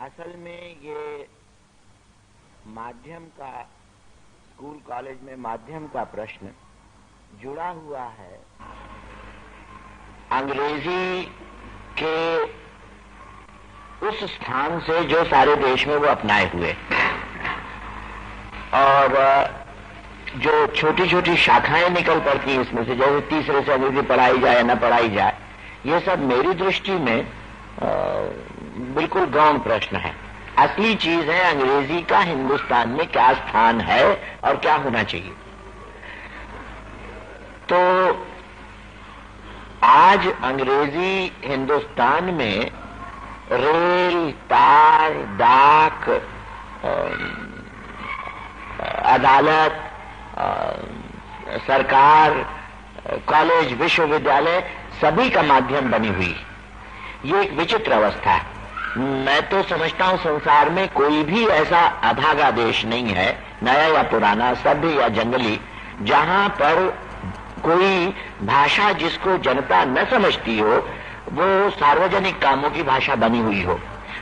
असल में ये माध्यम का, स्कूल कॉलेज में माध्यम का प्रश्न जुड़ा हुआ है अंग्रेजी के उस स्थान से जो सारे देश में वो अपनाए हुए, और जो छोटी छोटी शाखाएं निकल पड़ती हैं इसमें से, जैसे तीसरे से अंग्रेजी पढ़ाई जाए न पढ़ाई जाए, ये सब मेरी दृष्टि में बिल्कुल गौण प्रश्न है। असली चीज है अंग्रेजी का हिंदुस्तान में क्या स्थान है और क्या होना चाहिए। तो आज अंग्रेजी हिंदुस्तान में रेल, तार, डाक, अदालत, सरकार, कॉलेज, विश्वविद्यालय सभी का माध्यम बनी हुई। ये एक विचित्र अवस्था है। मैं तो समझता हूं संसार में कोई भी ऐसा अभागा देश नहीं है, नया या पुराना, सभ्य या जंगली, जहां पर कोई भाषा जिसको जनता न समझती हो वो सार्वजनिक कामों की भाषा बनी हुई हो।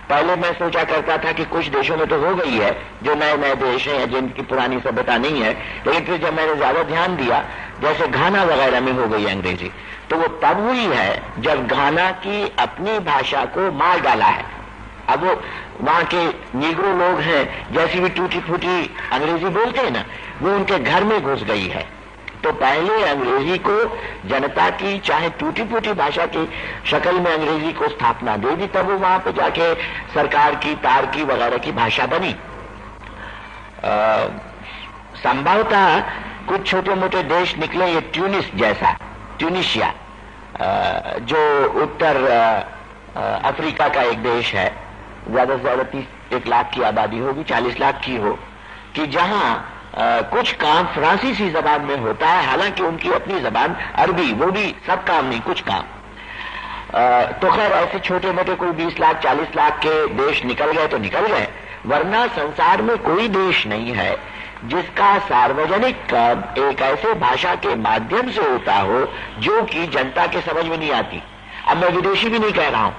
पहले मैं सोचा करता था कि कुछ देशों में तो हो गई है, जो नए नए देश हैं या जिनकी पुरानी सभ्यता नहीं है, लेकिन फिर जब मैंने ज्यादा ध्यान दिया, जैसे घाना वगैरह में हो गई अंग्रेजी, तो वो तब हुई है जब घाना की अपनी भाषा को मार डाला है। अब वो वहां के नीग्रो लोग हैं, जैसी भी टूटी फूटी अंग्रेजी बोलते हैं ना, वो उनके घर में घुस गई है। तो पहले अंग्रेजी को जनता की चाहे टूटी फूटी भाषा की शक्ल में अंग्रेजी को स्थापना दे दी, तब वो वहां पे जाके सरकार की, तार की वगैरह की भाषा बनी। संभवतः कुछ छोटे मोटे देश निकले, ये ट्यूनिस जैसा, ट्यूनिशिया, जो उत्तर अफ्रीका का एक देश है, ज्यादा से ज्यादा 31 लाख की आबादी होगी, 40 लाख की हो, कि जहां कुछ काम फ्रांसीसी जबान में होता है, हालांकि उनकी अपनी जबान अरबी, वो भी सब काम नहीं, कुछ काम। तो खैर ऐसे छोटे मोटे कोई 20 लाख 40 लाख के देश निकल गए तो निकल गए, वरना संसार में कोई देश नहीं है जिसका सार्वजनिक काम एक ऐसे भाषा के माध्यम से होता हो जो कि जनता के समझ में नहीं आती। अब मैं विदेशी भी नहीं कह रहा हूं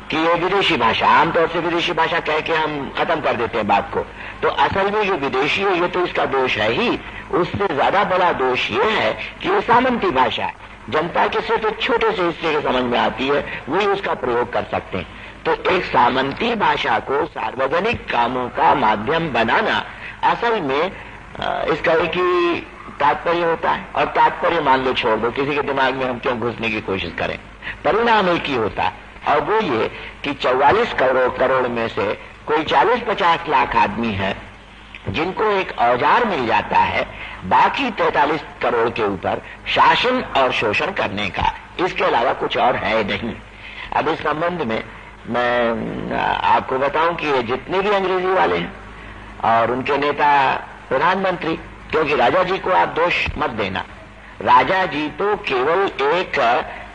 कि ये विदेशी भाषा, आमतौर से विदेशी भाषा कह के हम खत्म कर देते हैं बात को। तो असल में जो विदेशी है ये तो इसका दोष है ही, उससे ज्यादा बड़ा दोष ये है कि ये सामंती भाषा है, जनता के सिर्फ एक छोटे से हिस्से के समझ में आती है, वही उसका प्रयोग कर सकते हैं। तो एक सामंती भाषा को सार्वजनिक कामों का माध्यम बनाना असल में इसका एक ही तात्पर्य होता है, और तात्पर्य मान लो छोड़ दो, किसी के दिमाग में हम क्यों घुसने की कोशिश करें, परिणाम एक ही होता है, और वो ये कि 44 करोड़ में से कोई 40-50 लाख आदमी है जिनको एक औजार मिल जाता है बाकी 43 करोड़ के ऊपर शासन और शोषण करने का, इसके अलावा कुछ और है नहीं। अब इस संबंध में मैं आपको बताऊं कि ये जितने भी अंग्रेजी वाले हैं और उनके नेता प्रधानमंत्री, क्योंकि राजा जी को आप दोष मत देना, राजा जी तो केवल एक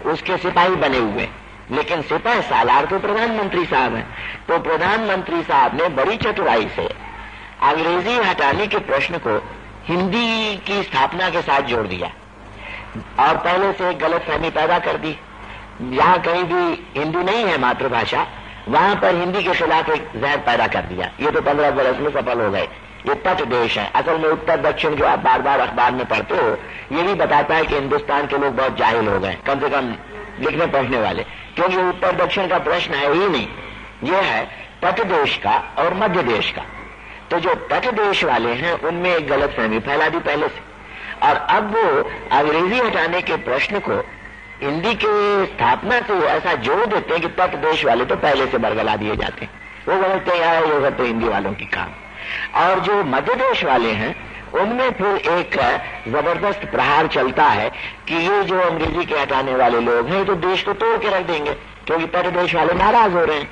उसके सिपाही बने हुए, लेकिन सिपाही सालार तो प्रधानमंत्री साहब हैं। तो प्रधानमंत्री साहब ने बड़ी चतुराई से अंग्रेजी हटाने के प्रश्न को हिंदी की स्थापना के साथ जोड़ दिया, और पहले से एक गलतफहमी पैदा कर दी। जहां कहीं भी हिंदी नहीं है मातृभाषा, वहां पर हिंदी के खिलाफ एक जहर पैदा कर दिया। ये तो 15 बरस में सफल हो गए। ये तट देश है, असल में उत्तर दक्षिण जो आप बार बार अखबार में पढ़ते हो, ये भी बताता है कि हिंदुस्तान के लोग बहुत जाहिल हो गए, कम से कम लिखने पढ़ने वाले, क्योंकि उत्तर दक्षिण का प्रश्न है ही नहीं, यह है तट देश का और मध्य देश का। तो जो तट देश वाले हैं उनमें एक गलतफहमी फैला दी पहले से, और अब वो अंग्रेजी हटाने के प्रश्न को हिंदी के स्थापना से ऐसा जोड़ देते हैं कि तट देश वाले तो पहले से बरगला दिए जाते हैं, वो समझते हैं यार ये सब तो हिंदी वालों की काम। और जो मध्य देश वाले हैं उनमें फिर एक जबरदस्त प्रहार चलता है कि ये जो अंग्रेजी के हटाने वाले लोग हैं तो देश को तोड़ के रख देंगे, क्योंकि तट देश वाले नाराज हो रहे हैं,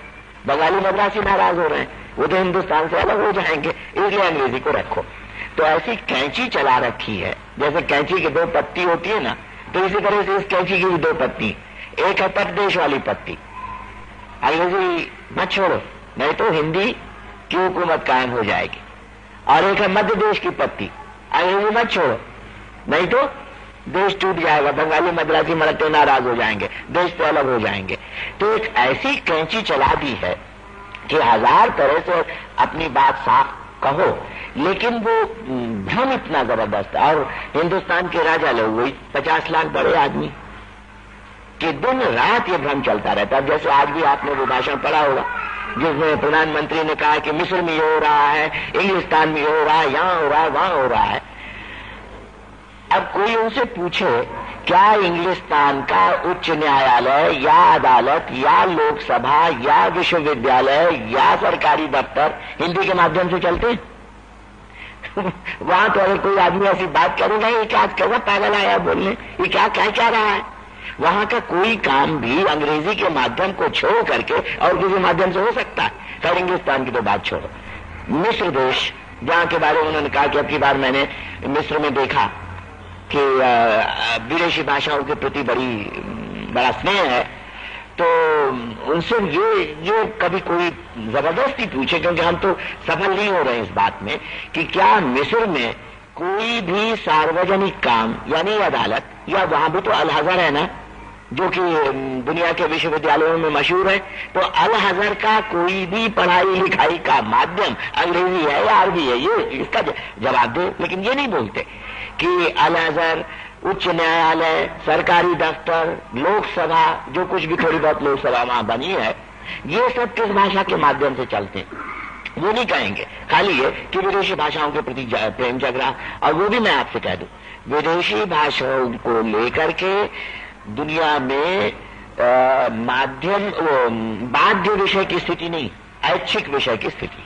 बंगाली मद्रासी नाराज हो रहे हैं, वो तो हिंदुस्तान से अलग हो जाएंगे, इसलिए अंग्रेजी को रखो। तो ऐसी कैंची चला रखी है, जैसे कैंची की 2 पत्ती होती है ना, तो इसी तरह से इस कैंची की भी 2 पत्ती, एक है तट देश वाली पत्ती, अंग्रेजी मत छोड़ो नहीं तो हिंदी की हुकूमत कायम हो जाएगी, और एक है मध्य देश की पत्ती, अंग्रेजी मत छोड़ो नहीं तो देश टूट जाएगा, बंगाली मद्रासी मराठी नाराज हो जाएंगे, देश से अलग हो जाएंगे। तो एक ऐसी कैंची चला दी है कि 1000 तरह से अपनी बात साफ कहो, लेकिन वो भ्रम इतना जबरदस्त है। और हिंदुस्तान के राजा लोग वही 50 लाख बड़े आदमी कि दिन रात ये भ्रम चलता रहता है। जैसे आज भी आपने वो भाषण पढ़ा होगा जिसमें प्रधानमंत्री ने कहा कि मिस्र में ये हो रहा है, इंग्लिस्तान में ये हो रहा है, यहां हो रहा है, वहां हो रहा है। अब कोई उनसे पूछे क्या इंग्लिस्तान का उच्च न्यायालय या अदालत या लोकसभा या विश्वविद्यालय या सरकारी दफ्तर हिंदी के माध्यम से चलते वहां तो अगर कोई आदमी ऐसी बात करेगा ये क्या कैसा पागल आया बोलने, ये क्या कह रहा है। वहां का कोई काम भी अंग्रेजी के माध्यम को छोड़ करके और किसी माध्यम से हो सकता है। खैर इंग्लिस्तान की तो बात छोड़ो, मिस्र देश जहां के बारे में उन्होंने कहा कि अब की बार मैंने मिस्र में देखा कि विदेशी भाषाओं के प्रति बड़ा स्नेह है, तो उनसे ये कभी कोई जबरदस्ती पूछे, क्योंकि हम तो सफल नहीं हो रहे हैं इस बात में, कि क्या मिस्र में कोई भी सार्वजनिक काम यानी अदालत, या वहां भी तो अल अज़हर है ना जो कि दुनिया के विश्वविद्यालयों में मशहूर है, तो अल अज़हर का कोई भी पढ़ाई लिखाई का माध्यम अंग्रेजी है या अरबी है, ये इसका जवाब दे। लेकिन ये नहीं बोलते कि अल अज़हर, उच्च न्यायालय, सरकारी दफ्तर, लोकसभा, जो कुछ भी थोड़ी बहुत लोकसभा वहां बनी है, ये सब किस भाषा के माध्यम से चलते हैं वो नहीं कहेंगे। खाली ये कि विदेशी भाषाओं के प्रति प्रेम जग रहा। और वो भी मैं आपसे कह दूं, विदेशी भाषाओं को लेकर के दुनिया में माध्यम बाध्य विषय की स्थिति नहीं, ऐच्छिक विषय की स्थिति।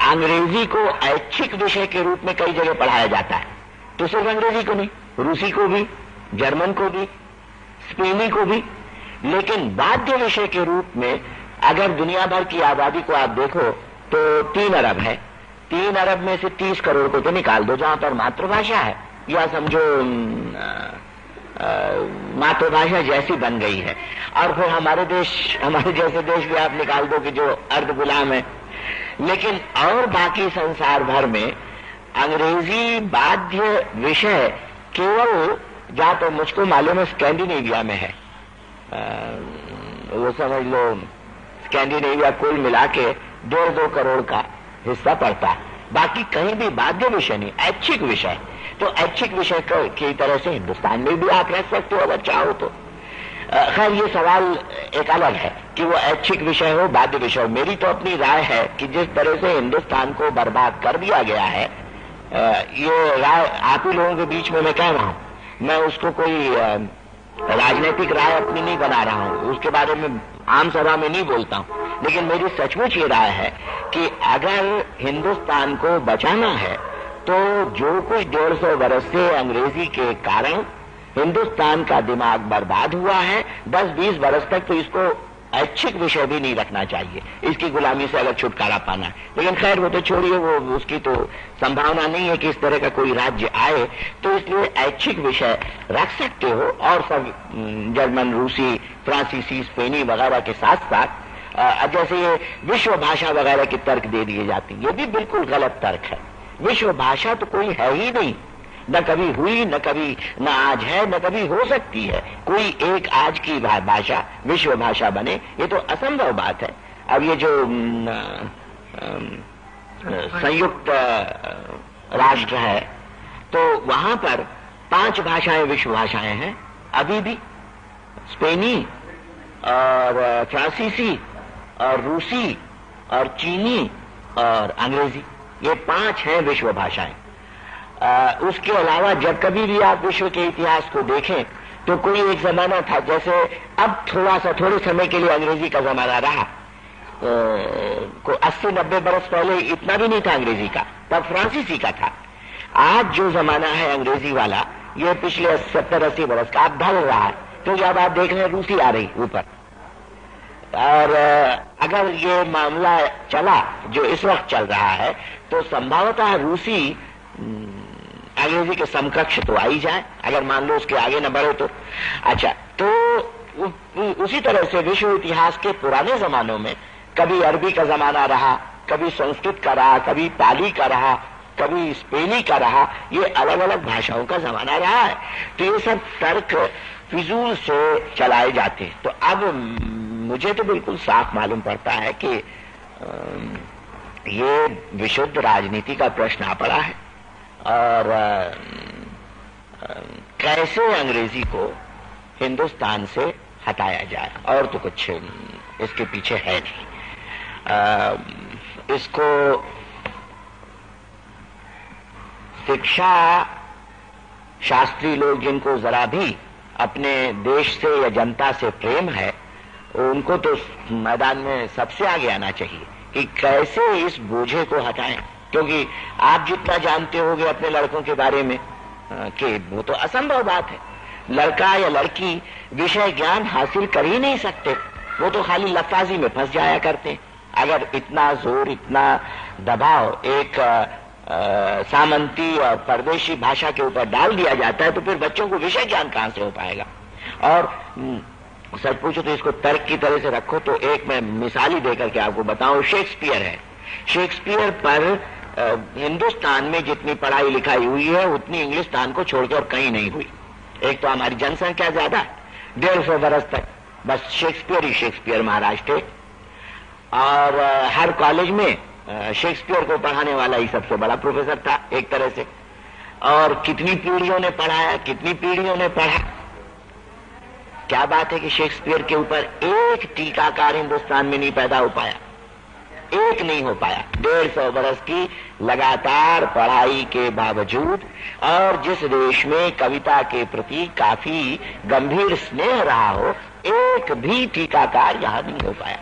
अंग्रेजी को ऐच्छिक विषय के रूप में कई जगह पढ़ाया जाता है, तो सिर्फ अंग्रेजी को नहीं, रूसी को भी, जर्मन को भी, स्पेनी को भी। लेकिन बाध्य विषय के रूप में अगर दुनिया भर की आबादी को आप देखो तो 3 अरब है। 3 अरब में से 30 करोड़ को तो निकाल दो जहां पर मातृभाषा है, या समझो मातृभाषा जैसी बन गई है। और फिर हमारे जैसे देश भी आप निकाल दो कि जो अर्ध गुलाम है। लेकिन और बाकी संसार भर में अंग्रेजी बाध्य विषय केवल, जहां तो मुझको मालूम है, स्कैंडिनेविया में है। वो समझ लो स्कैंडिनेविया कुल मिला के 1.5-2 करोड़ का हिस्सा पड़ता है। बाकी कहीं भी बाध्य विषय नहीं, ऐच्छिक विषय। तो ऐच्छिक विषय की तरह से हिंदुस्तान में भी आप रख सकते हो अगर चाहो तो। खैर ये सवाल एक अलग है कि वो ऐच्छिक विषय हो, बाध्य विषय हो। मेरी तो अपनी राय है कि जिस तरह से हिंदुस्तान को बर्बाद कर दिया गया है, ये राय आप ही लोगों के बीच में मैं कह रहा हूं, मैं उसको कोई राजनीतिक राय अपनी नहीं बना रहा हूं, उसके बारे में आम सभा में नहीं बोलता हूं। लेकिन मेरी सचमुच ये राय है कि अगर हिंदुस्तान को बचाना है तो जो कुछ 150 वर्ष से अंग्रेजी के कारण हिंदुस्तान का दिमाग बर्बाद हुआ है, 10-20 वर्ष तक तो इसको ऐच्छिक विषय भी नहीं रखना चाहिए, इसकी गुलामी से अगर छुटकारा पाना है। लेकिन खैर वो तो छोड़िए, वो उसकी तो संभावना नहीं है कि इस तरह का कोई राज्य आए, तो इसलिए ऐच्छिक विषय रख सकते हो। और सब जर्मन, रूसी, फ्रांसीसी, स्पेनी वगैरह के साथ साथ जैसे ये विश्व भाषा वगैरह के तर्क दे दिए जाते हैं, ये भी बिल्कुल गलत तर्क है। विश्व भाषा तो कोई है ही नहीं, न कभी हुई, न कभी, न आज है, न कभी हो सकती है। कोई एक आज की भाषा विश्व भाषा बने, ये तो असंभव बात है। अब ये जो संयुक्त राष्ट्र है, तो वहां पर 5 भाषाएं विश्व भाषाएं हैं अभी भी, स्पेनी और फ्रांसीसी और रूसी और चीनी और अंग्रेजी, ये 5 हैं विश्व भाषाएं। उसके अलावा जब कभी भी आप विश्व के इतिहास को देखें तो कोई एक जमाना था, जैसे अब थोड़े समय के लिए अंग्रेजी का जमाना रहा, को 80-90 बरस पहले इतना भी नहीं था अंग्रेजी का, तब फ्रांसीसी का था। आज जो जमाना है अंग्रेजी वाला, ये पिछले 70-80 बरस का अब ढल रहा है, क्योंकि अब आप देख रहे हैं रूसी आ रही ऊपर। और अगर ये मामला चला जो इस वक्त चल रहा है, तो संभवतः रूसी अंग्रेजी के समकक्ष तो आ ही जाए, अगर मान लो उसके आगे न बढ़े तो। अच्छा, तो उसी तरह से विश्व इतिहास के पुराने जमानों में कभी अरबी का जमाना रहा, कभी संस्कृत का रहा, कभी पाली का रहा, कभी स्पेनी का रहा, ये अलग अलग भाषाओं का जमाना रहा है। तो ये सब तर्क फिजूल से चलाए जाते हैं। तो अब मुझे तो बिल्कुल साफ मालूम पड़ता है कि ये विशुद्ध राजनीति का प्रश्न आ पड़ा है और कैसे अंग्रेजी को हिंदुस्तान से हटाया जाए, और तो कुछ इसके पीछे है नहीं। इसको शिक्षा शास्त्री लोग जिनको जरा भी अपने देश से या जनता से प्रेम है, उनको तो मैदान में सबसे आगे आना चाहिए कि कैसे इस बोझे को हटाएं, क्योंकि आप जितना जानते होंगे अपने लड़कों के बारे में कि वो तो असंभव बात है। लड़का या लड़की विषय ज्ञान हासिल कर ही नहीं सकते, वो तो खाली लफाजी में फंस जाया करते हैं। अगर इतना जोर, इतना दबाव एक सामंती और परदेशी भाषा के ऊपर डाल दिया जाता है तो फिर बच्चों को विषय ज्ञान कहां से हो पाएगा। और सच पूछो तो इसको तर्क की तरह से रखो तो एक मैं मिसाल ही देकर के आपको बताऊं, शेक्सपियर है। शेक्सपियर पर हिंदुस्तान में जितनी पढ़ाई लिखाई हुई है उतनी इंग्लिस्तान को छोड़कर कहीं नहीं हुई। एक तो हमारी जनसंख्या ज्यादा, 150 बरस तक बस शेक्सपियर ही शेक्सपियर महाराज थे, और हर कॉलेज में शेक्सपियर को पढ़ाने वाला ही सबसे बड़ा प्रोफेसर था एक तरह से। और कितनी पीढ़ियों ने पढ़ाया, कितनी पीढ़ियों ने पढ़ा। क्या बात है कि शेक्सपियर के ऊपर एक टीकाकार हिंदुस्तान में नहीं पैदा हो पाया, एक नहीं हो पाया। 150 बरस की लगातार पढ़ाई के बावजूद, और जिस देश में कविता के प्रति काफी गंभीर स्नेह रहा हो, एक भी टीकाकार यहां नहीं हो पाया।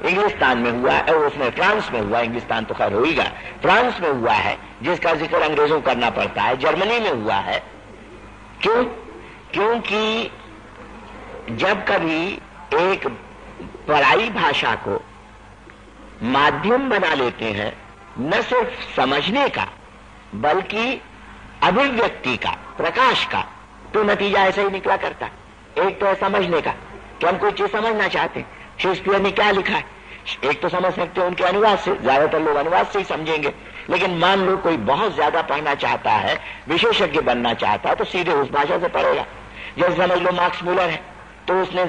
इंग्लिस्तान में हुआ है, उसमें फ्रांस में हुआ, इंग्लिस्तान तो खैर होगा, फ्रांस में हुआ है जिसका जिक्र अंग्रेजों करना पड़ता है, जर्मनी में हुआ है। क्यों? क्योंकि जब कभी एक पराई भाषा को माध्यम बना लेते हैं, न सिर्फ समझने का बल्कि अभिव्यक्ति का, प्रकाश का, तो नतीजा ऐसा ही निकला करता। एक तो है समझने का कि हम कोई चीज समझना चाहते हैं, शेक्सपियर ने क्या लिखा है, एक तो समझ सकते हैं उनके अनुवाद से, ज्यादातर लोग अनुवाद से ही समझेंगे। लेकिन मान लो कोई बहुत ज्यादा पढ़ना चाहता है, विशेषज्ञ बनना चाहता है, तो सीधे उस भाषा से पढ़ेगा। जैसे समझ लो मार्क्स मूलर है, तो उसने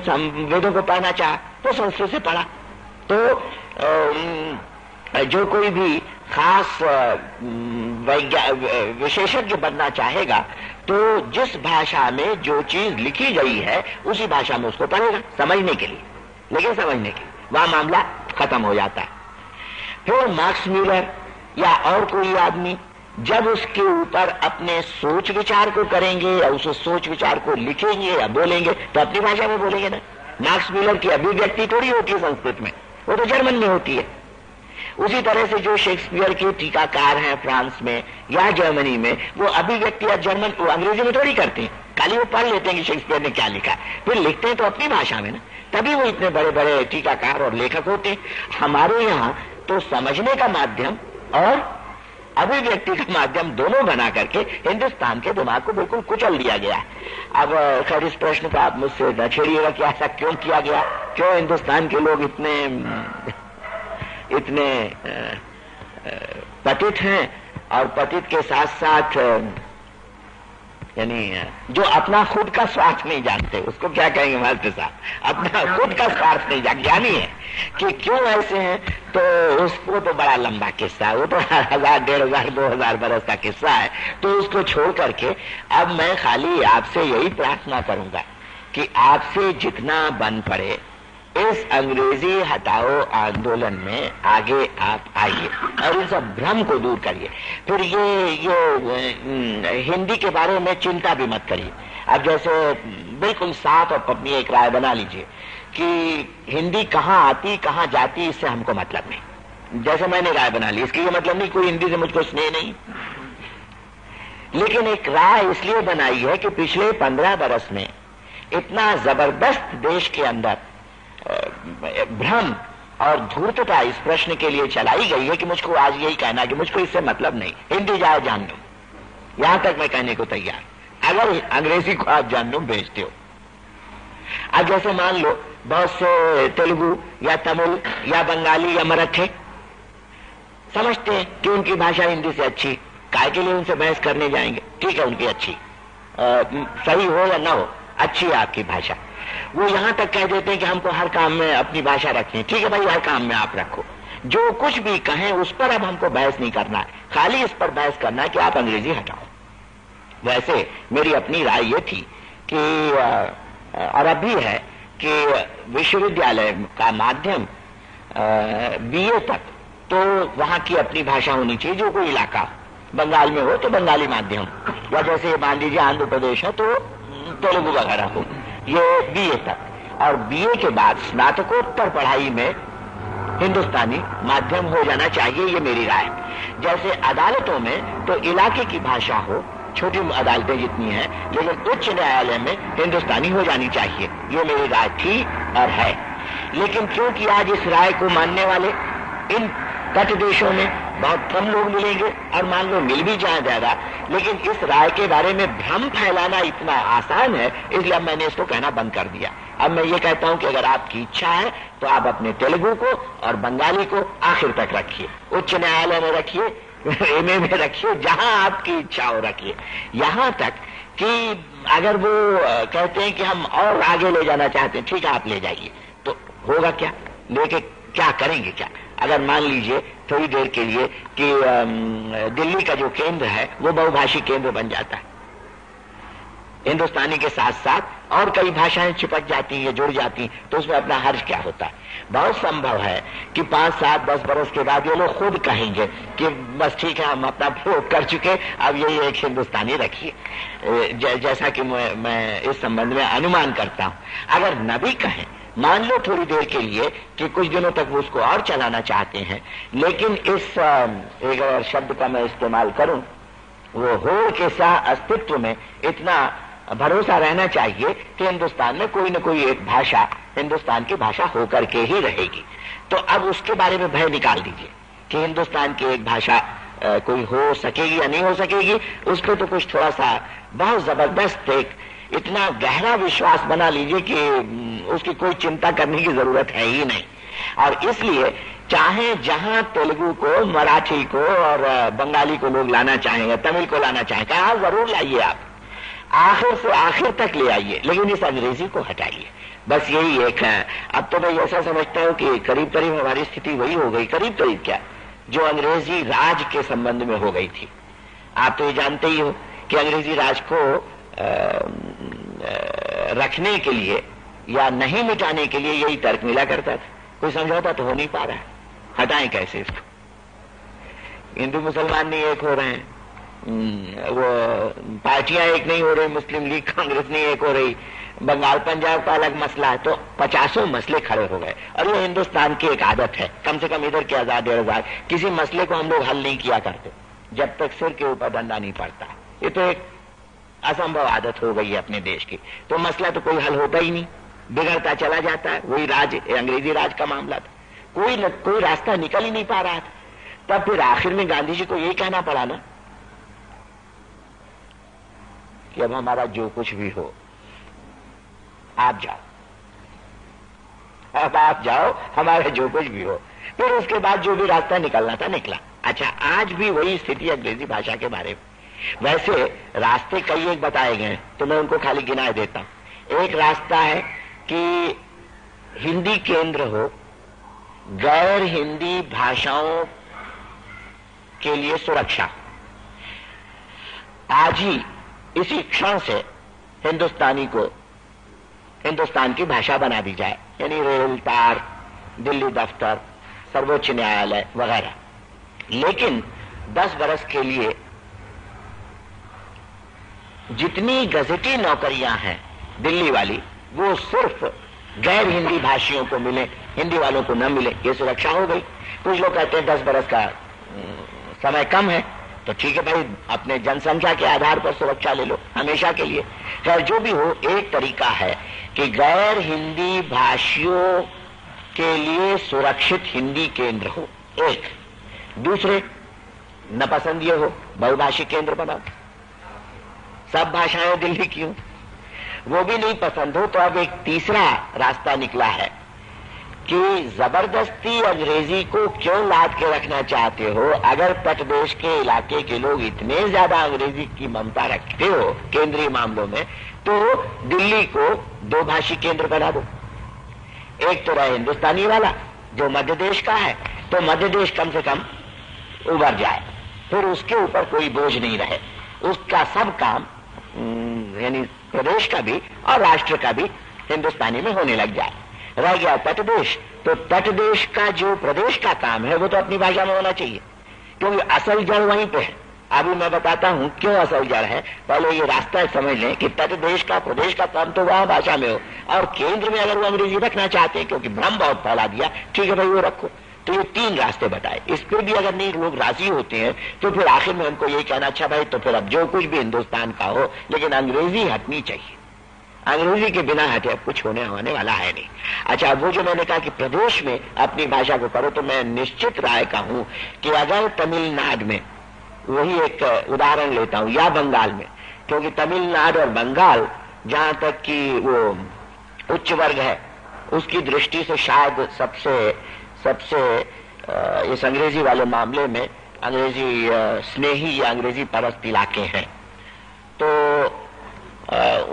वेदों को पढ़ना चाहा तो संस्कृत से पढ़ा। तो जो कोई भी खास विशेषज्ञ बनना चाहेगा तो जिस भाषा में जो चीज लिखी गई है उसी भाषा में उसको पढ़ेगा, समझने के लिए। लेकिन समझने के वहां मामला खत्म हो जाता है। फिर मार्क्स म्यूलर या और कोई आदमी जब उसके ऊपर अपने सोच विचार को करेंगे या उस सोच विचार को लिखेंगे या बोलेंगे तो अपनी भाषा में बोलेंगे ना। मार्क्स म्यूलर की अभिव्यक्ति थोड़ी होती है संस्कृत में, वो तो जर्मन में होती है। उसी तरह से जो शेक्सपियर के टीकाकार हैं फ्रांस में या जर्मनी में, वो अभिव्यक्ति या जर्मन वो अंग्रेजी में थोड़ी करते हैं, खाली वो पढ़ लेते हैं कि शेक्सपियर ने क्या लिखा, फिर लिखते हैं तो अपनी भाषा में ना, तभी वो इतने बड़े बड़े टीकाकार और लेखक होते हैं। हमारे यहाँ तो समझने का माध्यम और अभिव्यक्ति का माध्यम दोनों बना करके हिंदुस्तान के दिमाग को बिल्कुल कुचल दिया गया है। अब खैर इस प्रश्न को आप मुझसे न छेड़िएगा कि ऐसा क्यों किया गया, क्यों हिंदुस्तान के लोग इतने पतित हैं, और पतित के साथ साथ यानी जो अपना खुद का स्वार्थ नहीं जानते, उसको क्या कहेंगे मास्टर साहब, अपना खुद का स्वार्थ नहीं ज्ञानी है कि क्यों ऐसे हैं। तो उसको तो बड़ा लंबा किस्सा है, वो तो 1000, 1500, 2000 बरस का किस्सा है। तो उसको छोड़ करके अब मैं खाली आपसे यही प्रार्थना करूंगा कि आपसे जितना बन पड़े इस अंग्रेजी हटाओ आंदोलन में आगे आप आइए और इन सब भ्रम को दूर करिए। फिर ये हिंदी के बारे में चिंता भी मत करिए। अब जैसे बिल्कुल साफ और अपनी एक राय बना लीजिए कि हिंदी कहाँ आती कहाँ जाती इससे हमको मतलब नहीं। जैसे मैंने राय बना ली, इसकी ये मतलब नहीं कोई हिंदी से मुझको स्नेह नहीं, लेकिन एक राय इसलिए बनाई है कि पिछले 15 बरस में इतना जबरदस्त देश के अंदर भ्रम और धूर्तता इस प्रश्न के लिए चलाई गई है कि मुझको आज यही कहना है कि मुझको इससे मतलब नहीं, हिंदी जाए जान लो, यहां तक मैं कहने को तैयार, अगर अंग्रेजी को आप जान लो भेजते हो। अब जैसे मान लो बहुत से तेलुगु या तमिल या बंगाली या मराठी समझते हैं कि उनकी भाषा हिंदी से अच्छी, काय के लिए उनसे बहस करने जाएंगे, ठीक है उनकी अच्छी, सही हो या ना हो, अच्छी है आपकी भाषा। वो यहां तक कह देते हैं कि हमको हर काम में अपनी भाषा रखनी। ठीक है भाई, हर काम में आप रखो, जो कुछ भी कहें उस पर अब हमको बहस नहीं करना है, खाली इस पर बहस करना है कि आप अंग्रेजी हटाओ। वैसे मेरी अपनी राय ये थी कि और अब भी है कि विश्वविद्यालय का माध्यम बीए तक तो वहां की अपनी भाषा होनी चाहिए। जो कोई इलाका बंगाल में हो तो बंगाली माध्यम, या जैसे मान लीजिए आंध्र प्रदेश है तो तेलुगु वगैरह हो, ये बीए तक। और बीए के बाद स्नातकोत्तर पढ़ाई में हिंदुस्तानी माध्यम हो जाना चाहिए, ये मेरी राय। जैसे अदालतों में तो इलाके की भाषा हो, छोटी अदालतें जितनी हैं, लेकिन उच्च न्यायालय में हिंदुस्तानी हो जानी चाहिए, ये मेरी राय थी और है। लेकिन क्योंकि आज इस राय को मानने वाले इन तट देशों में बहुत कम लोग मिलेंगे, और मान लो मिल भी जाए ज्यादा, लेकिन इस राय के बारे में भ्रम फैलाना इतना आसान है, इसलिए अब मैंने इसको कहना बंद कर दिया। अब मैं ये कहता हूं कि अगर आपकी इच्छा है तो आप अपने तेलुगु को और बंगाली को आखिर तक रखिए, उच्च न्यायालय में रखिए, एमए में रखिए, जहां आपकी इच्छा हो रखिए। यहां तक कि अगर वो कहते हैं कि हम और आगे ले जाना चाहते हैं, ठीक है आप ले जाइए, तो होगा क्या, लेके क्या करेंगे क्या? अगर मान लीजिए थोड़ी देर के लिए कि दिल्ली का जो केंद्र है वो बहुभाषी केंद्र बन जाता है, हिंदुस्तानी के साथ साथ और कई भाषाएं चिपक जाती हैं, जुड़ जाती हैं, तो उसमें अपना हर्ज क्या होता है? बहुत संभव है कि 5, 7, 10 बरस के बाद ये लोग खुद कहेंगे कि बस ठीक है हम अपना प्रयोग कर चुके, अब ये एक हिंदुस्तानी रखिए। जैसा कि मैं इस संबंध में अनुमान करता हूं। अगर न भी कहें, मान लो थोड़ी देर के लिए कि कुछ दिनों तक वो उसको और चलाना चाहते हैं, लेकिन इस एक और शब्द का मैं इस्तेमाल करूं, वो होड़ के साथ अस्तित्व में इतना भरोसा रहना चाहिए कि हिंदुस्तान में कोई न कोई एक भाषा हिंदुस्तान की भाषा होकर के ही रहेगी। तो अब उसके बारे में भय निकाल दीजिए कि हिंदुस्तान की एक भाषा कोई हो सकेगी या नहीं हो सकेगी, उस पर तो कुछ थोड़ा सा बहुत जबरदस्त एक इतना गहरा विश्वास बना लीजिए कि उसकी कोई चिंता करने की जरूरत है ही नहीं। और इसलिए चाहे जहां तेलुगु को, मराठी को और बंगाली को लोग लाना चाहेंगे, तमिल को लाना चाहेंगे, हाँ जरूर लाइए, आप आखिर से आखिर तक ले आइए, लेकिन इस अंग्रेजी को हटाइए। बस यही एक है। अब तो मैं ऐसा समझता हूं कि करीब करीब हमारी स्थिति वही हो गई, करीब करीब क्या, जो अंग्रेजी राज के संबंध में हो गई थी। आप तो ये जानते ही हो कि अंग्रेजी राज को रखने के लिए या नहीं मिटाने के लिए यही तर्क मिला करता था, कोई समझौता तो हो नहीं पा रहा है, हटाएं कैसे इसको? हिंदू मुसलमान नहीं एक हो रहे हैं, वो पार्टियां एक नहीं हो रही, मुस्लिम लीग कांग्रेस नहीं एक हो रही, बंगाल पंजाब का अलग मसला है, तो 50 मसले खड़े हो गए। और ये हिंदुस्तान की एक आदत है, कम से कम इधर के 1000-1500 किसी मसले को हम लोग हल नहीं किया करते जब तक सिर के ऊपर डंडा नहीं पड़ता। ये तो एक असंभव आदत हो गई है अपने देश की। तो मसला तो कोई हल होता ही नहीं, बिगड़ता चला जाता है। वही राज, अंग्रेजी राज का मामला था, कोई रास्ता निकल ही नहीं पा रहा था। तब फिर आखिर में गांधी जी को यही कहना पड़ा ना कि अब हमारा जो कुछ भी हो आप जाओ, अब आप जाओ, हमारा जो कुछ भी हो। फिर उसके बाद जो भी रास्ता निकलना था निकला। अच्छा, आज भी वही स्थिति अंग्रेजी भाषा के बारे में। वैसे रास्ते कई एक बताए गए, तो मैं उनको खाली गिनाए देता हूं। एक रास्ता है कि हिंदी केंद्र हो, गैर हिंदी भाषाओं के लिए सुरक्षा। आज ही इसी क्षण से हिंदुस्तानी को हिंदुस्तान की भाषा बना दी जाए, यानी रेल, तार, दिल्ली दफ्तर, सर्वोच्च न्यायालय वगैरह। लेकिन 10 बरस के लिए जितनी गजटी नौकरियां हैं दिल्ली वाली, वो सिर्फ गैर हिंदी भाषियों को मिले, हिंदी वालों को न मिले, ये सुरक्षा हो गई। कुछ लोग कहते हैं 10 बरस का समय कम है, तो ठीक है भाई, अपने जनसंख्या के आधार पर सुरक्षा ले लो हमेशा के लिए। खैर जो भी हो, एक तरीका है कि गैर हिंदी भाषियों के लिए सुरक्षित हिंदी केंद्र हो। एक दूसरे, न पसंद ये हो बहुभाषी केंद्र बनाओ, सब भाषाएं दिल्ली की हो। वो भी नहीं पसंद हो तो अब एक तीसरा रास्ता निकला है कि जबरदस्ती अंग्रेजी को क्यों लाद के रखना चाहते हो? अगर तट देश के इलाके के लोग इतने ज्यादा अंग्रेजी की ममता रखते हो केंद्रीय मामलों में, तो दिल्ली को दो भाषी केंद्र बना दो। एक तो रहे हिंदुस्तानी वाला जो मध्य देश का है, तो मध्य देश कम से कम उभर जाए, फिर उसके ऊपर कोई बोझ नहीं रहे, उसका सब काम यानी प्रदेश का भी और राष्ट्र का भी हिंदुस्तानी में होने लग जाए। रह गया तट देश, तो तट देश का जो प्रदेश का काम है वो तो अपनी भाषा में होना चाहिए, क्योंकि असल जड़ वहीं पे है। अभी मैं बताता हूं क्यों असल जड़ है। पहले ये रास्ता समझ लें कि तट देश का प्रदेश का काम तो वहां भाषा में हो, और केंद्र में अगर वो अंग्रेजी रखना चाहते हैं क्योंकि भ्रम बहुत फैला दिया, ठीक है भाई वो रखो। तो ये तीन रास्ते बताए, इस पे भी अगर नहीं लोग राजी होते हैं तो फिर आखिर में हमको ये कहना, अच्छा भाई तो फिर अब जो कुछ भी हिंदुस्तान का हो, लेकिन अंग्रेजी हटनी चाहिए। अंग्रेजी के बिना हटे अब कुछ होने वाला है नहीं। अच्छा, वो जो मैंने कहा कि प्रदेश में अपनी भाषा को करो, तो मैं निश्चित राय का हूं कि अगर तमिलनाडु में, वही एक उदाहरण लेता हूं, या बंगाल में, क्योंकि तमिलनाडु और बंगाल जहां तक कि वो उच्च वर्ग है उसकी दृष्टि से शायद सबसे इस अंग्रेजी वाले मामले में अंग्रेजी स्नेही या अंग्रेजी परस्त इलाके हैं। तो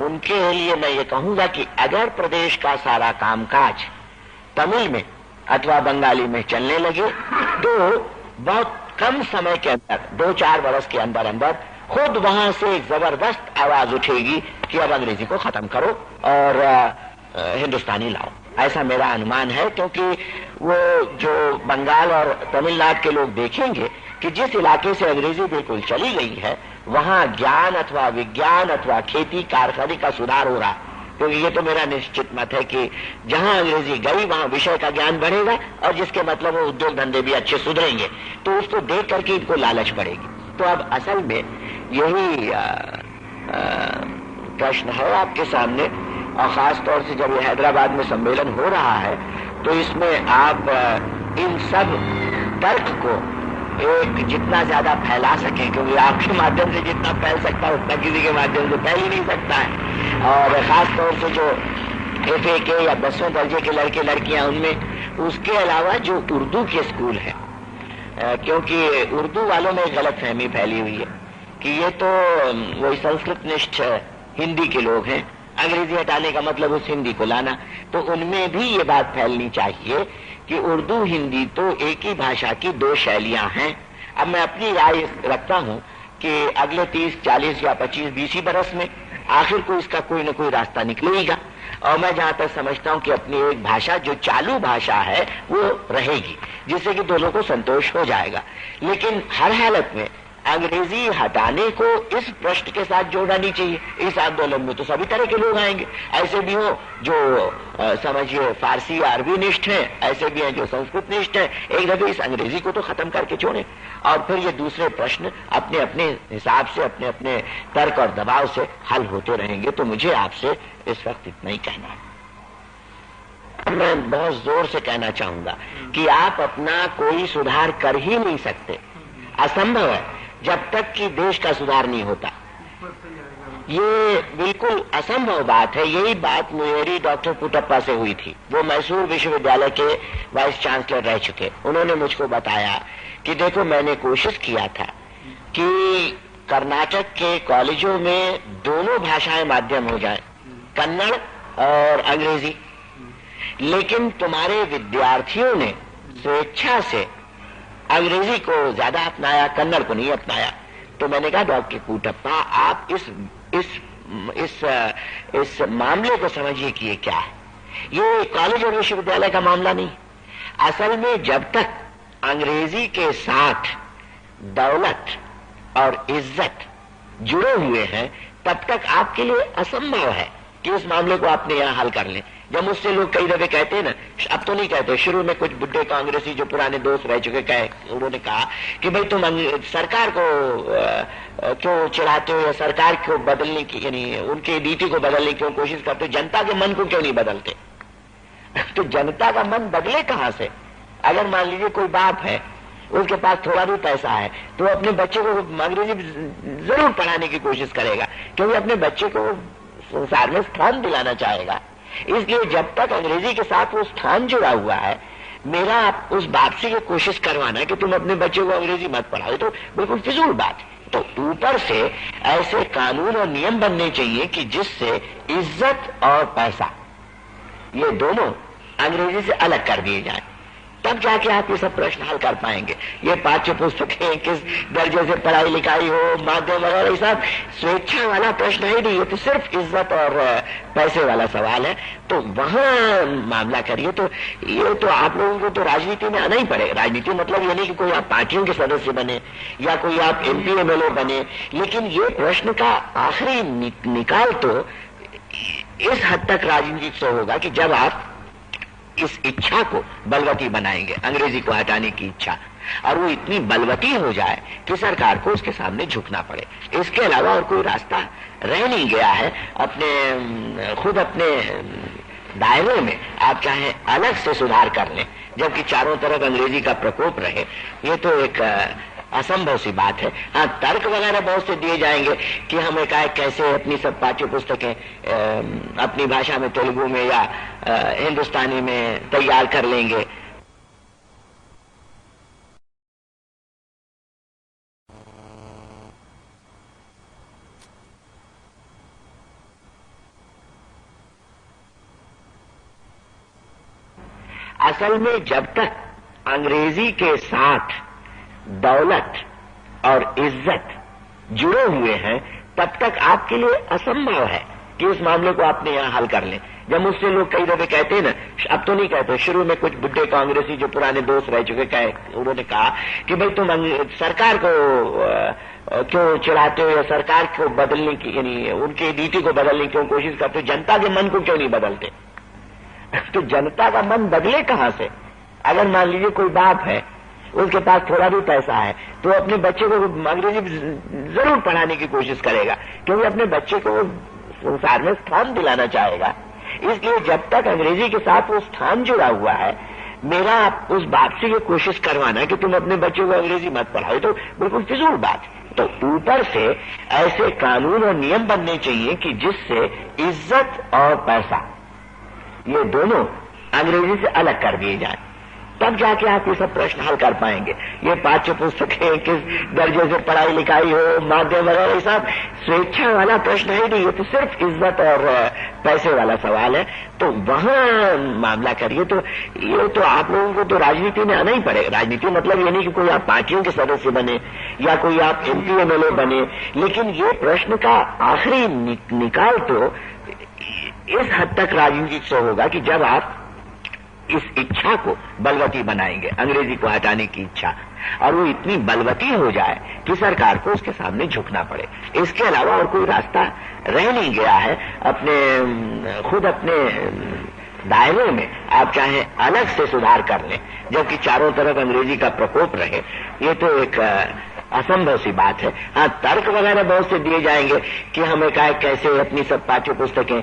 उनके लिए मैं ये कहूंगा कि अगर प्रदेश का सारा कामकाज तमिल में अथवा बंगाली में चलने लगे, तो बहुत कम समय के अंदर, 2-4 वर्ष के अंदर अंदर खुद वहां से एक जबरदस्त आवाज उठेगी कि अब अंग्रेजी को खत्म करो और हिंदुस्तानी लाओ। ऐसा मेरा अनुमान है, क्योंकि वो जो बंगाल और तमिलनाडु के लोग देखेंगे कि जिस इलाके से अंग्रेजी बिल्कुल चली गई है, वहां ज्ञान अथवा विज्ञान अथवा खेती कारखाने का सुधार हो रहा है। क्योंकि ये तो मेरा निश्चित मत है कि जहां अंग्रेजी गई वहां विषय का ज्ञान बढ़ेगा, और जिसके मतलब वो उद्योग धंधे भी अच्छे सुधरेंगे, तो उसको देख करके इनको लालच बढ़ेगी। तो अब असल में यही प्रश्न है आपके सामने, और खास तौर से जब ये हैदराबाद में सम्मेलन हो रहा है, तो इसमें आप इन सब तर्क को एक जितना ज्यादा फैला सकें, क्योंकि आपके माध्यम से जितना फैल सकता है उतना किसी के माध्यम से फैल ही नहीं सकता है। और खास तौर से जो FA के या 10वें दर्जे के लड़के लड़कियां, उनमें उसके अलावा जो उर्दू के स्कूल है, क्योंकि उर्दू वालों में गलत फहमी फैली हुई है कि ये तो वही संस्कृत निष्ठ हिंदी के लोग हैं, अंग्रेजी हटाने का मतलब उस हिंदी को लाना। तो उनमें भी ये बात फैलनी चाहिए कि उर्दू हिंदी तो एक ही भाषा की दो शैलियां हैं। अब मैं अपनी राय रखता हूं कि अगले 30, 40 या 25, 20 बरस में आखिर को इसका कोई न कोई रास्ता निकलेगा, और मैं जहां तक समझता हूं कि अपनी एक भाषा जो चालू भाषा है वो रहेगी, जिससे कि दोनों को संतोष हो जाएगा। लेकिन हर हालत में अंग्रेजी हटाने को इस प्रश्न के साथ जोड़ना नहीं चाहिए। इस आंदोलन में तो सभी तरह के लोग आएंगे, ऐसे भी हो जो समझिए फारसी या अरबी निष्ठ है, ऐसे भी हैं जो संस्कृत निष्ठ है। एक दफे इस अंग्रेजी को तो खत्म करके छोड़े, और फिर ये दूसरे प्रश्न अपने अपने हिसाब से, अपने अपने तर्क और दबाव से हल होते रहेंगे। तो मुझे आपसे इस वक्त इतना ही कहना है। मैं बहुत जोर से कहना चाहूंगा कि आप अपना कोई सुधार कर ही नहीं सकते, असंभव है जब तक कि देश का सुधार नहीं होता। ये बिल्कुल असंभव बात है। यही बात मेरी डॉक्टर पुटप्पा से हुई थी, वो मैसूर विश्वविद्यालय के वाइस चांसलर रह चुके। उन्होंने मुझको बताया कि देखो, मैंने कोशिश किया था कि कर्नाटक के कॉलेजों में दोनों भाषाएं माध्यम हो जाए, कन्नड़ और अंग्रेजी, लेकिन तुम्हारे विद्यार्थियों ने स्वेच्छा से अंग्रेजी को ज्यादा अपनाया, कन्नड़ को नहीं अपनाया। तो मैंने कहा डॉक्टर पुटप्पा, आप इस मामले को समझिए कि ये क्या है। ये कॉलेज और विश्वविद्यालय का मामला नहीं। असल में जब तक अंग्रेजी के साथ दौलत और इज्जत जुड़े हुए हैं, तब तक आपके लिए असंभव है कि उस मामले को आपने यहां हल कर लें। जब मुझसे लोग कई दफे कहते हैं ना, अब तो नहीं कहते, शुरू में कुछ बुड्ढे कांग्रेसी जो पुराने दोस्त रह चुके कहे, उन्होंने कहा कि भाई तुम सरकार को क्यों चिढ़ाते हो, या सरकार को बदलने की, यानी उनकी नीति को बदलने की क्यों कोशिश करते हो, जनता के मन को क्यों नहीं बदलते। तो जनता का मन बदले कहां से? अगर मान लीजिए कोई बाप है, उसके पास थोड़ा भी पैसा है, तो अपने बच्चे को अंग्रेजी जरूर पढ़ाने की कोशिश करेगा, क्योंकि अपने बच्चे को संसार में स्थान दिलाना चाहेगा। इसलिए जब तक अंग्रेजी के साथ वो स्थान जुड़ा हुआ है, मेरा आप उस बात से ये कोशिश करवाना कि तुम अपने बच्चे को अंग्रेजी मत पढ़ाओ, तो बिल्कुल फिजूल बात है। तो ऊपर से ऐसे कानून और नियम बनने चाहिए कि जिससे इज्जत और पैसा ये दोनों अंग्रेजी से अलग कर दिए जाएं, तब जाके आप ये सब प्रश्न हल कर पाएंगे। ये पाठ्य पुस्तकें किस दर्जे से पढ़ाई लिखाई हो, माध्यम वगैरह, ये सब स्वेच्छा वाला प्रश्न है नहीं, ये तो सिर्फ इज्जत और पैसे वाला सवाल है। तो वहां मामला करिए। तो ये तो आप लोगों को तो राजनीति में आना ही पड़ेगा। राजनीति मतलब ये नहीं कि कोई आप पार्टियों के सदस्य बने या कोई आप MP MLA बने, लेकिन ये प्रश्न का आखिरी निकाल तो इस हद तक राजनीति से होगा कि जब आप इस इच्छा को बलवती बनाएंगे, अंग्रेजी को हटाने की इच्छा, और वो इतनी बलवती हो जाए कि सरकार को उसके सामने झुकना पड़े। इसके अलावा और कोई रास्ता रह नहीं गया है। खुद अपने दायरे में आप चाहे अलग से सुधार कर लें, जबकि चारों तरफ अंग्रेजी का प्रकोप रहे, ये तो एक असंभव सी बात है। हाँ, तर्क वगैरह बहुत से दिए जाएंगे कि हम एकाएक कैसे अपनी सब पाठ्य पुस्तकें अपनी भाषा में, तेलुगु में या हिंदुस्तानी में तैयार कर लेंगे। असल में जब तक अंग्रेजी के साथ दौलत और इज्जत जुड़े हुए हैं, तब तक आपके लिए असंभव है कि इस मामले को आपने यहां हल कर लें। जब मुझसे लोग कई दफे कहते हैं ना, अब तो नहीं कहते, शुरू में कुछ बुढ़े कांग्रेसी जो पुराने दोस्त रह चुके कहे, उन्होंने कहा कि भाई तुम सरकार को क्यों चिढ़ाते हो, या सरकार को बदलने की, यानी उनकी नीति को बदलने की क्यों कोशिश करते हो, जनता के मन को क्यों नहीं बदलते? तो जनता का मन बदले कहां से? अगर मान लीजिए कोई बाप है, उसके पास थोड़ा भी पैसा है, तो अपने बच्चे को अंग्रेजी जरूर पढ़ाने की कोशिश करेगा, क्योंकि अपने बच्चे को संसार में स्थान दिलाना चाहेगा। इसलिए जब तक अंग्रेजी के साथ वो स्थान जुड़ा हुआ है, मेरा आप उस बात से ये कोशिश करवाना कि तुम अपने बच्चे को अंग्रेजी मत पढ़ाओ, तो बिल्कुल फिजूल बात है। तो ऊपर से ऐसे कानून और नियम बनने चाहिए कि जिससे इज्जत और पैसा ये दोनों अंग्रेजी से अलग कर दिए जाएं, तब जाके आप ये सब प्रश्न हल कर पाएंगे। ये पाठ्य पुस्तकें किस दर्जे से पढ़ाई लिखाई हो, माध्यम वगैरह, ये सब स्वेच्छा वाला प्रश्न है नहीं, ये तो सिर्फ इज्जत और पैसे वाला सवाल है। तो वहां मामला करिए। तो ये तो आप लोगों को तो राजनीति में आना ही पड़ेगा। राजनीति मतलब ये नहीं कि कोई आप पार्टियों के सदस्य बने या कोई आप MP MLA बने, लेकिन ये प्रश्न का आखिरी निकाल तो इस हद तक राजनीति से होगा कि जब आप इस इच्छा को बलवती बनाएंगे, अंग्रेजी को हटाने की इच्छा, और वो इतनी बलवती हो जाए कि सरकार को उसके सामने झुकना पड़े। इसके अलावा और कोई रास्ता रह नहीं गया है। खुद अपने दायरे में आप चाहे अलग से सुधार कर लें, जबकि चारों तरफ अंग्रेजी का प्रकोप रहे, ये तो एक असंभव सी बात है। हाँ, तर्क वगैरह बहुत से दिए जाएंगे कि हम एकाएक कैसे अपनी सब पाठ्य पुस्तकें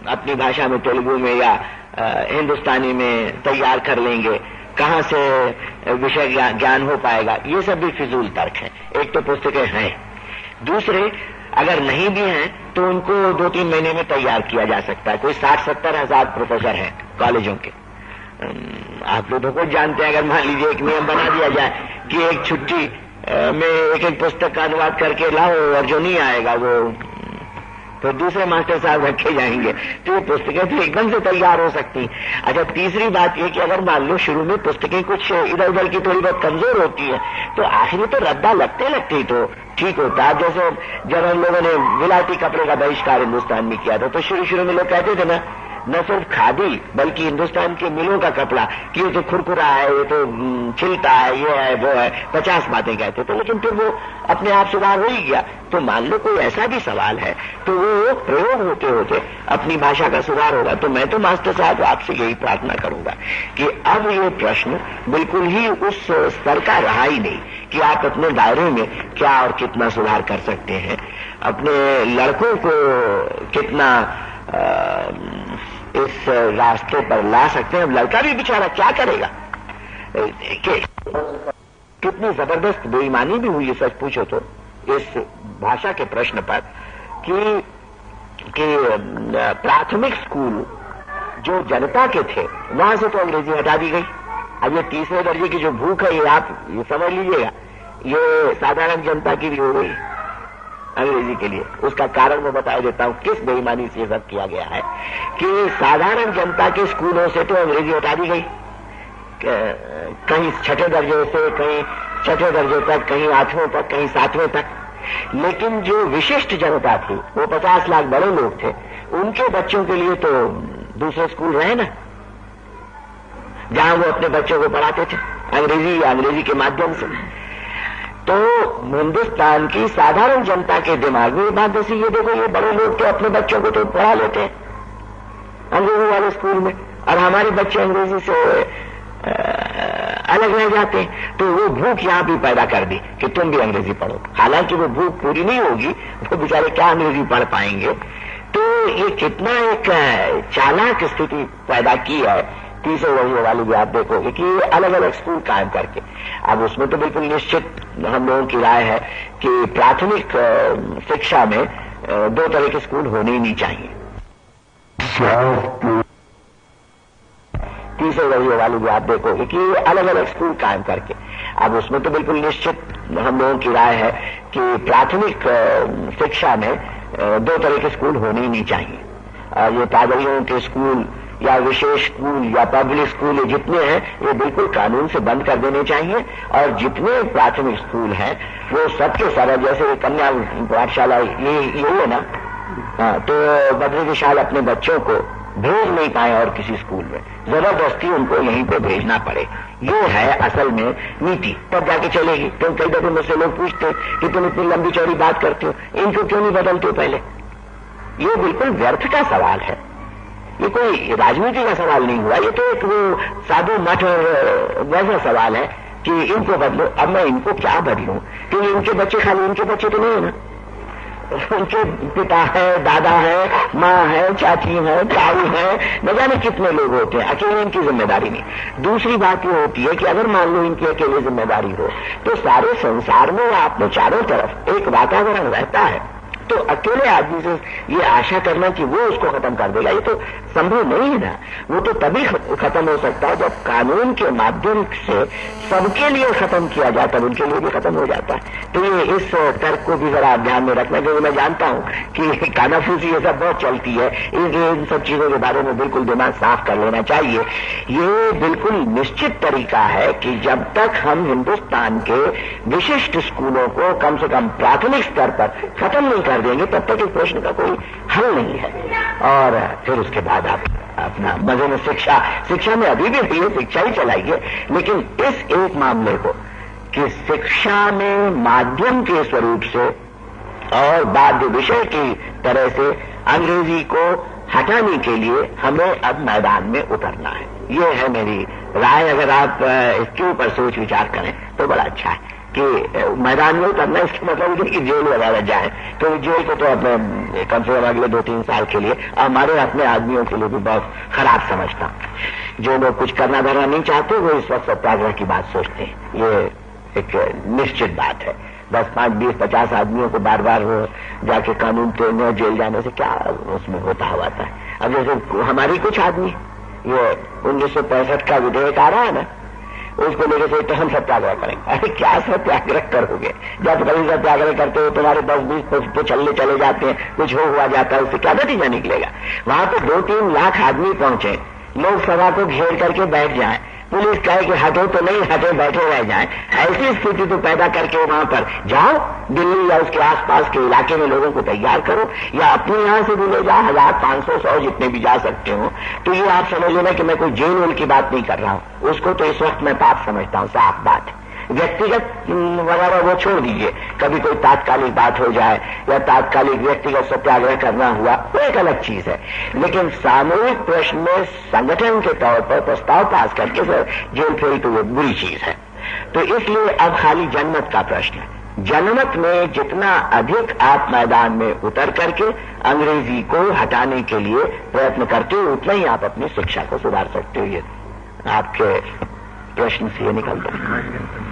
अपनी भाषा में, तेलुगु में या हिंदुस्तानी में तैयार कर लेंगे, कहां से विषय ज्ञान हो पाएगा। ये सब भी फिजूल तर्क है। एक तो पुस्तकें हैं, दूसरे अगर नहीं भी हैं तो उनको 2-3 महीने में तैयार किया जा सकता है। कोई 60-70 हजार प्रोफेसर हैं कॉलेजों के। आप लोग तो जानते हैं, अगर मान लीजिए एक नियम बना दिया जाए कि एक छुट्टी में एक पुस्तक का अनुवाद करके लाओ, और जो नहीं आएगा वो तो दूसरे मास्टर साहब रखे जाएंगे, तो ये पुस्तकें तो एकदम से तैयार हो सकती। अच्छा, तीसरी बात ये कि अगर मान लो शुरू में पुस्तकें कुछ इधर उधर की थोड़ी बहुत कमजोर होती है, तो आखिर तो रद्दा लगते ही तो ठीक होता है। जैसे जब हम लोगों ने विलायती कपड़े का बहिष्कार हिंदुस्तान में किया था, तो शुरू में लोग कहते थे ना, न सिर्फ खादी बल्कि हिंदुस्तान के मिलों का कपड़ा कि ये तो खुरखुरा है, ये तो छिलता है, ये है वो है, 50 बातें कहते थे, लेकिन फिर वो अपने आप सुधार हो ही गया। तो मान लो कोई ऐसा भी सवाल है तो वो प्रयोग होते होते अपनी भाषा का सुधार होगा। तो मैं तो मास्टर साहब आपसे यही प्रार्थना करूंगा कि अब ये प्रश्न बिल्कुल ही उस स्तर का रहा ही नहीं कि आप अपने दायरे में क्या और कितना सुधार कर सकते हैं, अपने लड़कों को कितना इस रास्ते पर ला सकते हैं। लड़का भी बेचारा क्या करेगा, कितनी जबरदस्त बेईमानी भी हुई, सच पूछो तो, इस भाषा के प्रश्न पर कि कि प्राथमिक स्कूल जो जनता के थे वहां से तो अंग्रेजी हटा दी गई। अब ये तीसरे दर्जे की जो भूख है, ये आप ये समझ लीजिएगा, ये साधारण जनता की भी हो गई अंग्रेजी के लिए। उसका कारण मैं बता देता हूं किस बेईमानी से ये सब किया गया है कि साधारण जनता के स्कूलों से तो अंग्रेजी हटा दी गई, कहीं छठे दर्जे से, कहीं छठे दर्जे तक, कहीं 8वें तक, कहीं 7वें तक। लेकिन जो विशिष्ट जनता थी, वो 50 लाख बड़े लोग थे, उनके बच्चों के लिए तो दूसरे स्कूल रहे ना, जहां वो अपने बच्चों को पढ़ाते थे अंग्रेजी या अंग्रेजी के माध्यम से। तो हिंदुस्तान की साधारण जनता के दिमाग में बात ऐसी, ये देखो ये बड़े लोग तो अपने बच्चों को तो पढ़ा लेते हैं अंग्रेजी वाले स्कूल में, और हमारे बच्चे अंग्रेजी से अलग रह जाते हैं। तो वो भूख यहां भी पैदा कर दी कि तुम भी अंग्रेजी पढ़ो। हालांकि वो भूख पूरी नहीं होगी, वो बेचारे क्या अंग्रेजी पढ़ पाएंगे। तो ये कितना एक चालाक स्थिति पैदा की है तीसरे दर्जे वाली भी आप देखोगे कि अलग अलग स्कूल कायम करके। अब उसमें तो बिल्कुल निश्चित हम लोगों की राय है कि प्राथमिक शिक्षा में 2 तरह के स्कूल होने ही नहीं चाहिए। तीसरे दर्जे वाली भी आप देखोगे कि अलग अलग स्कूल कायम करके। अब उसमें तो बिल्कुल निश्चित हम लोगों की राय है कि प्राथमिक शिक्षा में 2 तरह के स्कूल होने ही नहीं चाहिए। ये पादरियों के स्कूल या विशेष स्कूल या पब्लिक स्कूल ये जितने हैं, ये बिल्कुल कानून से बंद कर देने चाहिए। और जितने प्राथमिक स्कूल हैं वो सबके सारा, जैसे कन्या पाठशाला ये है ना, तो बद्री विशाल अपने बच्चों को भेज नहीं पाए और किसी स्कूल में, जबरदस्ती उनको यहीं पे भेजना पड़े। ये है असल में नीति, तब जाके चलेगी। तो कई दफे मुझसे लोग पूछते कि तुम इतनी लंबी चौड़ी बात करते हो, इनको क्यों नहीं बदलते हो पहले। ये बिल्कुल व्यर्थ का सवाल है, ये कोई राजनीति का सवाल नहीं हुआ, ये तो एक वो साधु मठ और वैसा सवाल है कि इनको बदलो। अब मैं इनको क्या बदलूं, क्योंकि इनके बच्चे खाली इनके बच्चे तो नहीं है ना, उनके पिता है, दादा है, माँ है, चाची है, ताऊ है, न जाने कितने लोग होते हैं। अकेले इनकी जिम्मेदारी नहीं। दूसरी बात ये होती है कि अगर मान लो इनकी अकेले जिम्मेदारी हो तो सारे संसार में आपने चारों तरफ एक वातावरण रहता है, तो अकेले आदमी से ये आशा करना कि वो उसको खत्म कर देगा, ये तो संभव नहीं है ना। वो तो तभी खत्म हो सकता है जब कानून के माध्यम से सबके लिए खत्म किया जाता है, उनके लिए भी खत्म हो जाता है। तो ये इस तर्क को भी जरा ध्यान में रखना, क्योंकि मैं जानता हूं कि कानाफूसी ये सब बहुत चलती है। इन सब चीजों के बारे में बिल्कुल दिमाग साफ कर लेना चाहिए। ये बिल्कुल निश्चित तरीका है कि जब तक हम हिंदुस्तान के विशिष्ट स्कूलों को कम से कम प्राथमिक स्तर पर खत्म नहीं कर देंगे, तब तक इस प्रश्न का कोई हल नहीं है। और फिर उसके बाद आप अपना मजे में शिक्षा में अभी भी है, शिक्षा ही चलाइए, लेकिन इस एक मामले को कि शिक्षा में माध्यम के स्वरूप से और बाध्य विषय की तरह से अंग्रेजी को हटाने के लिए हमें अब मैदान में उतरना है। ये है मेरी राय। अगर आप इसके ऊपर सोच विचार करें तो बड़ा अच्छा है कि मैदान में उतरना, इसका मतलब कि जेल वगैरह जाए। तो जेल को तो अपने कम से कम अगले 2-3 साल के लिए हमारे अपने आदमियों के लिए भी बहुत खराब समझता। जो लोग कुछ करना धरना नहीं चाहते वो इस वक्त सत्याग्रह की बात सोचते हैं। ये एक निश्चित बात है। 10, 5, 20, 50 आदमियों को बार बार जाके कानून तोड़ने और जेल जाने से क्या उसमें होता हुआ था। अब जैसे हमारी कुछ आदमी, ये 1965 का विधेयक आ रहा है ना, उसको लेकर से तो हम सत्याग्रह करेंगे। अरे क्या सत्याग्रह करोगे, जब कभी सत्याग्रह करते हो तुम्हारे 10-20 तो चले जाते हैं, कुछ हुआ जाता है, उससे क्या नतीजा निकलेगा। वहां पे 2-3 लाख आदमी पहुंचे, लोग सभा को घेर करके बैठ जाएं, पुलिस कहे कि हटो तो नहीं हटे, बैठे रह जाएं। ऐसी स्थिति तो पैदा करके वहां पर जाओ, दिल्ली या उसके आसपास के इलाके में लोगों को तैयार करो, या अपने यहां से भी ले जाओ, 1000, 500, 100 जितने भी जा सकते हो। तो ये आप समझ लेना कि मैं कोई जेल वेल की बात नहीं कर रहा हूं, उसको तो इस वक्त मैं पाप समझता हूं, साफ बात है। व्यक्तिगत वगैरह वो छोड़ दीजिए, कभी कोई तात्कालिक बात हो जाए या तात्कालिक व्यक्तिगत सत्याग्रह करना हुआ, वो एक अलग चीज है। लेकिन सामूहिक प्रश्न में संगठन के तौर पर प्रस्ताव पास करके सर जेल फेल तो वो बुरी चीज है। तो इसलिए अब खाली जनमत का प्रश्न है। जनमत में जितना अधिक आप मैदान में उतर करके अंग्रेजी को हटाने के लिए प्रयत्न करते हो, उतना ही आप अपनी शिक्षा को सुधार सकते हो। ये आपके प्रश्न से ये निकलता है।